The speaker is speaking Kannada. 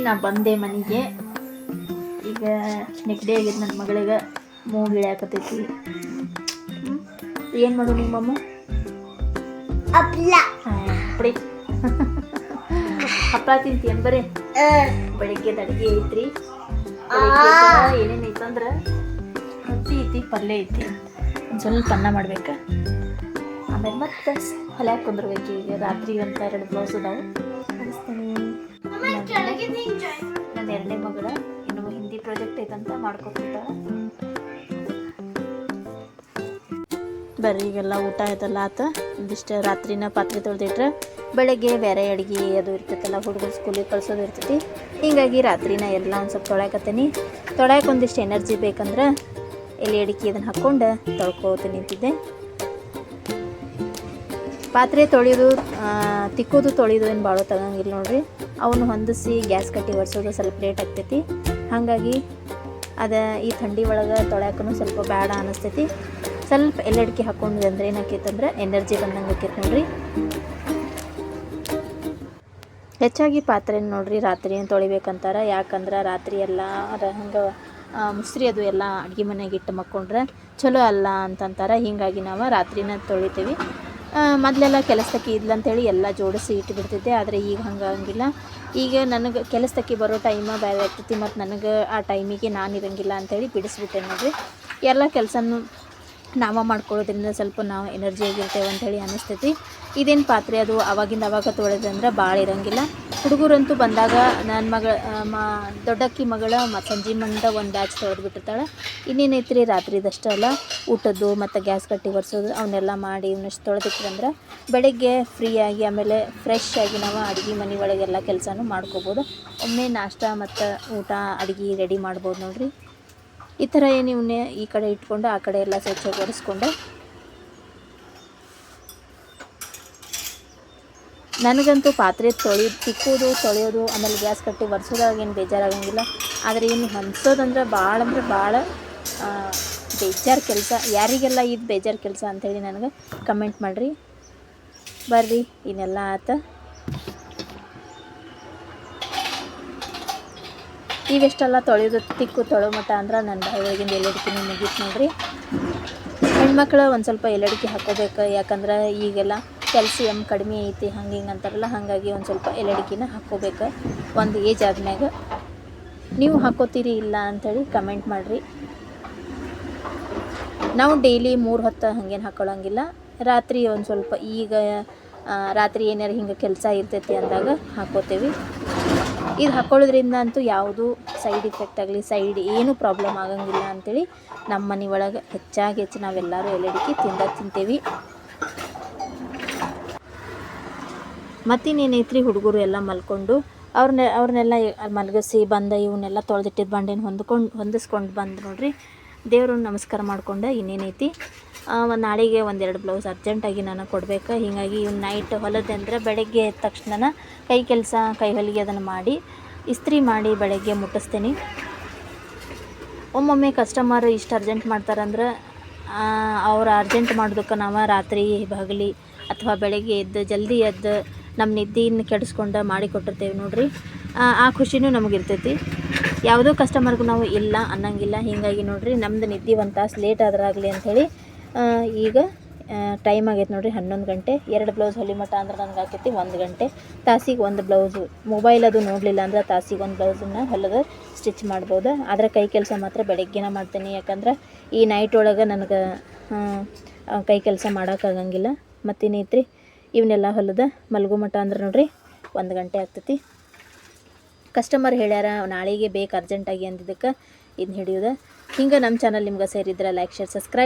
ನಾ ಬಂದೆ ಮನೆಗೆ. ಈಗ ನೆಗಡಿ ಆಗಿದ್ದು ನನ್ನ ಮಗಳಿಗೆ ಮೂಗು ಇಳ್ಯಾಕತೈತಿ. ಏನು ಮಾಡು ನಿಮ್ಮಮ್ಮ? ಅಪ್ಪಡಿ ಹಪ್ಪಳ ತಿಂತೀಯನ್? ಬರೀ ಬೆಳಿಗ್ಗೆದ ಅಡುಗೆ ಐತ್ರಿ. ಏನೇನು ಐತಂದ್ರೆ ರೊಟ್ಟಿ ಐತಿ, ಪಲ್ಯ ಐತಿ, ಒಂದು ಸ್ವಲ್ಪ ಅನ್ನ ಮಾಡ್ಬೇಕು. ಆಮೇಲೆ ಮತ್ತೆ ಹೊಲ್ಯಾಕ ಕುಂದ್ರಬೇಕು. ಈಗ ರಾತ್ರಿ ಅಂತ 2 ಬ್ಲೌಸ್ ಅದಾವು. ನನ್ನ 2ನೇ ಮಗಳ ಇನ್ನು ಹಿಂದಿ ಪ್ರಾಜೆಕ್ಟ್ ಐತಂತ ಮಾಡ್ಕೊತಿದ್ದಾಳೆ. ಬರ್ರಿ ಈಗೆಲ್ಲ ಊಟ ಆಯ್ತಲ್ಲ ಆತ. ಒಂದಿಷ್ಟು ರಾತ್ರಿನ ಪಾತ್ರೆ ತೊಳೆದಿಟ್ರೆ ಬೆಳಗ್ಗೆ ಬೇರೆ ಅಡುಗೆ ಅದು ಇರ್ತೈತಲ್ಲ, ಹುಡುಗರು ಸ್ಕೂಲಿಗೆ ಕಳ್ಸೋದು ಇರ್ತೈತಿ. ಹೀಗಾಗಿ ರಾತ್ರಿನ ಎಲ್ಲ ಒಂದು ಸ್ವಲ್ಪ ತೊಳ್ಯಾಕತ್ತೀನಿ. ತೊಳ್ಯಾಕೆ ಒಂದಿಷ್ಟು ಎನರ್ಜಿ ಬೇಕಂದ್ರೆ ಎಲೆ ಅಡಿಕೆ ಅದನ್ನು ಹಾಕ್ಕೊಂಡು ತೊಳ್ಕೊತ ನಿಂತಿದ್ದೆ. ಪಾತ್ರೆ ತೊಳೆಯೋದು ತಿಕ್ಕೋದು ತೊಳೆಯೋದು ಏನು ಭಾಳ ತಗಂಗಿಲ್ಲ ನೋಡ್ರಿ. ಅವನು ಹೊಂದಿಸಿ ಗ್ಯಾಸ್ ಕಟ್ಟಿ ಒರೆಸೋದು ಸ್ವಲ್ಪ ಲೇಟ್ ಆಗ್ತೈತಿ. ಹಾಗಾಗಿ ಈ ಥಂಡಿ ಒಳಗೆ ತೊಳ್ಯಾಕೂ ಸ್ವಲ್ಪ ಬೇಡ ಅನ್ನಿಸ್ತೈತಿ. ಸ್ವಲ್ಪ ಎಲೆ ಹಾಕ್ಕೊಂಡು ಅಂದ್ರೆ ಏನಾಕೈತಂದ್ರೆ ಎನರ್ಜಿ ಬಂದಂಗೆ ಆಕೈತೆ ನೋಡ್ರಿ. ಹೆಚ್ಚಾಗಿ ಪಾತ್ರೆ ನೋಡ್ರಿ ರಾತ್ರಿ ತೊಳಿಬೇಕಂತಾರೆ. ಯಾಕಂದ್ರೆ ರಾತ್ರಿ ಎಲ್ಲ ಹಂಗೆ ಮುಸ್ರಿ ಅದು ಎಲ್ಲ ಅಡುಗೆ ಮನೆಗೆ ಇಟ್ಟು ಮಕ್ಕೊಂಡ್ರೆ ಚಲೋ ಅಲ್ಲ ಅಂತಂತಾರೆ. ಹೀಗಾಗಿ ನಾವು ರಾತ್ರಿನ ತೊಳಿತೀವಿ. ಮೊದಲೆಲ್ಲ ಕೆಲಸಕ್ಕೆ ಇದ್ಲಂತೇಳಿ ಎಲ್ಲ ಜೋಡಿಸಿ ಇಟ್ಟುಬಿಡ್ತಿದ್ದೆ. ಆದರೆ ಈಗ ಹಂಗಂಗಿಲ್ಲ. ಈಗ ನನಗೆ ಕೆಲಸಕ್ಕೆ ಬರೋ ಟೈಮ ಬೇರೆ ಆಗ್ತೈತಿ, ಮತ್ತು ನನಗೆ ಆ ಟೈಮಿಗೆ ನಾನು ಇರೋಂಗಿಲ್ಲ ಅಂಥೇಳಿ ಬಿಡಿಸ್ಬಿಟ್ಟೆ ನೋಡ್ರಿ. ಎಲ್ಲ ಕೆಲಸನೂ ನಾವು ಮಾಡ್ಕೊಳ್ಳೋದ್ರಿಂದ ಸ್ವಲ್ಪ ನಾವು ಎನರ್ಜಿಯಾಗಿರ್ತೇವೆ ಅಂಥೇಳಿ ಅನ್ನಿಸ್ತೈತಿ. ಇದೇನು ಪಾತ್ರೆ ಅದು ಅವಾಗ ತೊಳೆದಂದ್ರೆ ಭಾಳ ಇರೋಂಗಿಲ್ಲ. ಹುಡುಗರಂತೂ ಬಂದಾಗ ನನ್ನ ದೊಡ್ಡಕ್ಕಿ ಮಗಳ ಸಂಜೆ ಮಂದ ಒಂದು ಬ್ಯಾಚ್ ತೊಳೆದ್ಬಿಟ್ಟಿರ್ತಾಳೆ. ಇನ್ನೇನೈತ್ರಿ ರಾತ್ರಿದಷ್ಟೇ ಅಲ್ಲ, ಊಟದ್ದು ಮತ್ತು ಗ್ಯಾಸ್ ಕಟ್ಟಿ ಒರೆಸೋದು ಅವನ್ನೆಲ್ಲ ಮಾಡಿ ಇವನ್ನಷ್ಟು ತೊಳೆದಿಟ್ರಂದ್ರೆ ಬೆಳಗ್ಗೆ ಫ್ರೀಯಾಗಿ ಆಮೇಲೆ ಫ್ರೆಶ್ ಆಗಿ ನಾವು ಅಡುಗೆ ಮನೆ ಒಳಗೆಲ್ಲ ಕೆಲಸನೂ ಮಾಡ್ಕೋಬೋದು. ಒಮ್ಮೆ ನಾಷ್ಟ ಮತ್ತು ಊಟ ಅಡುಗೆ ರೆಡಿ ಮಾಡ್ಬೋದು ನೋಡ್ರಿ. ಈ ಥರ ಇವನ್ನೇ ಈ ಕಡೆ ಇಟ್ಕೊಂಡು ಆ ಕಡೆ ಎಲ್ಲ ಸ್ವಚ್ಛವಾಗಿ ಒರೆಸ್ಕೊಂಡು, ನನಗಂತೂ ಪಾತ್ರೆ ತಿಕ್ಕೋದು ತೊಳೆಯೋದು ಆಮೇಲೆ ಗ್ಯಾಸ್ ಕಟ್ಟಿ ಒರೆಸೋದಾಗ ಏನು ಬೇಜಾರಾಗಂಗಿಲ್ಲ. ಆದರೆ ಇನ್ನು ಹೊಂದ್ಸೋದಂದ್ರೆ ಭಾಳ ಬೇಜಾರು ಕೆಲಸ. ಯಾರಿಗೆಲ್ಲ ಇದು ಬೇಜಾರು ಕೆಲಸ ಅಂಥೇಳಿ ನನಗೆ ಕಮೆಂಟ್ ಮಾಡಿರಿ. ಬರ್ರಿ ಇನ್ನೆಲ್ಲ ಆತ. ಇವೆಷ್ಟೆಲ್ಲ ತೊಳೆಯೋದು ತೊಳೋ ಮಟ್ಟ ಅಂದ್ರೆ ನನ್ನ ಬಾಯಿಗಿಂದ ಎಲೆಡಿಕೆನೂ ಮುಗೀತು ನೋಡ್ರಿ. ಹೆಣ್ಮಕ್ಳು ಒಂದು ಸ್ವಲ್ಪ ಎಲೆಡಿಕೆ ಹಾಕ್ಕೋಬೇಕು. ಯಾಕಂದ್ರೆ ಈಗೆಲ್ಲ ಕ್ಯಾಲ್ಸಿಯಮ್ ಕಡಿಮೆ ಐತಿ ಹಂಗೆ ಹಿಂಗೆ ಅಂತಾರಲ್ಲ, ಹಾಗಾಗಿ ಒಂದು ಸ್ವಲ್ಪ ಎಲೆಡಿಕೆನ ಹಾಕ್ಕೋಬೇಕು ಒಂದು ಏಜ್ ಆದ್ಮ್ಯಾಗ. ನೀವು ಹಾಕ್ಕೋತೀರಿ ಇಲ್ಲ ಅಂಥೇಳಿ ಕಮೆಂಟ್ ಮಾಡಿರಿ. ನಾವು ಡೈಲಿ 3 ಹೊತ್ತು ಹಾಗೇನು ಹಾಕ್ಕೊಳ್ಳೋಂಗಿಲ್ಲ. ರಾತ್ರಿ ಒಂದು ಸ್ವಲ್ಪ ಈಗ ರಾತ್ರಿ ಏನಾರು ಹಿಂಗೆ ಕೆಲಸ ಇರ್ತೈತಿ ಅಂದಾಗ ಹಾಕ್ಕೋತೀವಿ. ಇದು ಹಾಕ್ಕೊಳ್ಳೋದ್ರಿಂದ ಅಂತೂ ಯಾವುದೂ ಸೈಡ್ ಇಫೆಕ್ಟ್ ಆಗಲಿ ಏನೂ ಪ್ರಾಬ್ಲಮ್ ಆಗಂಗಿಲ್ಲ ಅಂಥೇಳಿ ನಮ್ಮ ಮನೆ ಒಳಗೆ ಹೆಚ್ಚು ನಾವೆಲ್ಲರೂ ಎಲೆಡಿಕೆ ತಿಂತೀವಿ. ಮತ್ತಿನ್ನೇನೈತ್ರಿ, ಹುಡುಗರು ಎಲ್ಲ ಮಲ್ಕೊಂಡು ಅವ್ರನ್ನೆಲ್ಲ ಮಲಗಿಸಿ ಬಂದು ಇವನ್ನೆಲ್ಲ ತೊಳೆದಿಟ್ಟಿದ್ದು ಬಂಡೇನು ಹೊಂದಿಸ್ಕೊಂಡು ಬಂದು ನೋಡ್ರಿ. ದೇವ್ರನ್ನ ನಮಸ್ಕಾರ ಮಾಡ್ಕೊಂಡು ಇನ್ನೇನೈತಿ ನಾಳೆಗೆ 1-2 ಬ್ಲೌಸ್ ಅರ್ಜೆಂಟಾಗಿ ನಾನು ಕೊಡಬೇಕು. ಹೀಗಾಗಿ ಇವ್ನು ನೈಟ್ ಹೊಲದಂದ್ರೆ ಬೆಳಗ್ಗೆ ಎದ್ದ ತಕ್ಷಣ ಕೈ ಹೊಲಿಗೆ ಅದನ್ನು ಮಾಡಿ ಇಸ್ತ್ರಿ ಮಾಡಿ ಬೆಳಗ್ಗೆ ಮುಟ್ಟಿಸ್ತೀನಿ. ಒಮ್ಮೊಮ್ಮೆ ಕಸ್ಟಮರ್ ಇಷ್ಟು ಅರ್ಜೆಂಟ್ ಮಾಡ್ತಾರಂದ್ರೆ ಅವ್ರು ಅರ್ಜೆಂಟ್ ಮಾಡೋದಕ್ಕೆ ನಾವು ರಾತ್ರಿ ಹಗಲಿ ಅಥವಾ ಬೆಳಗ್ಗೆ ಜಲ್ದಿ ಎದ್ದು ನಮ್ಮ ನಿದ್ದೆಯನ್ನು ಕೆಡಿಸ್ಕೊಂಡು ಮಾಡಿ ಕೊಟ್ಟಿರ್ತೇವೆ ನೋಡ್ರಿ. ಆ ಖುಷಿನೂ ನಮಗಿರ್ತೈತಿ. ಯಾವುದೋ ಕಸ್ಟಮರ್ಗೂ ನಾವು ಇಲ್ಲ ಅನ್ನಂಗಿಲ್ಲ. ಹೀಗಾಗಿ ನೋಡ್ರಿ ನಮ್ಮದು ನಿದ್ದೆ 1 ತಾಸು ಲೇಟ್ ಆದ್ರಾಗಲಿ ಅಂಥೇಳಿ ಈಗ ಟೈಮ್ ಆಗೈತೆ ನೋಡ್ರಿ 11 ಗಂಟೆ. 2 ಬ್ಲೌಸ್ ಹೊಲಿ ಮಟ್ಟ ಅಂದ್ರೆ ನನಗೆ ಆಕೈತಿ 1 ಗಂಟೆ. ತಾಸಿಗೆ 1 ಬ್ಲೌಸು ಮೊಬೈಲ್ ಅದು ನೋಡಲಿಲ್ಲ ಅಂದ್ರೆ ತಾಸಿಗೆ 1 ಬ್ಲೌಸನ್ನು ಹೊಲದ ಸ್ಟಿಚ್ ಮಾಡ್ಬೋದು. ಆದರೆ ಕೈ ಕೆಲಸ ಮಾತ್ರ ಬೆಳಗ್ಗೆನ ಮಾಡ್ತೀನಿ. ಯಾಕಂದ್ರೆ ಈ ನೈಟ್ ಒಳಗೆ ನನಗೆ ಕೈ ಕೆಲಸ ಮಾಡೋಕ್ಕಾಗಂಗಿಲ್ಲ. ಮತ್ತೇನೈತ್ರಿ ಇವನ್ನೆಲ್ಲ ಹೊಲದ ಮಲ್ಗೋ ಮಟ್ಟ ಅಂದ್ರೆ ನೋಡ್ರಿ 1 ಗಂಟೆ ಆಗ್ತೈತಿ. ಕಸ್ಟಮರ್ ಹೇಳ್ಯಾರ ನಾಳೆಗೆ ಬೇಕು ಅರ್ಜೆಂಟಾಗಿ ಅಂದಿದ್ದಕ್ಕೆ ಇದನ್ನ ಹಿಡಿಯೋದು. ಹಿಂಗೆ ನಮ್ಮ ಚಾನಲ್ ನಿಮ್ಗೆ ಸೇರಿದ್ರೆ ಲೈಕ್, ಶೇರ್, ಸಬ್ಸ್ಕ್ರೈಬ್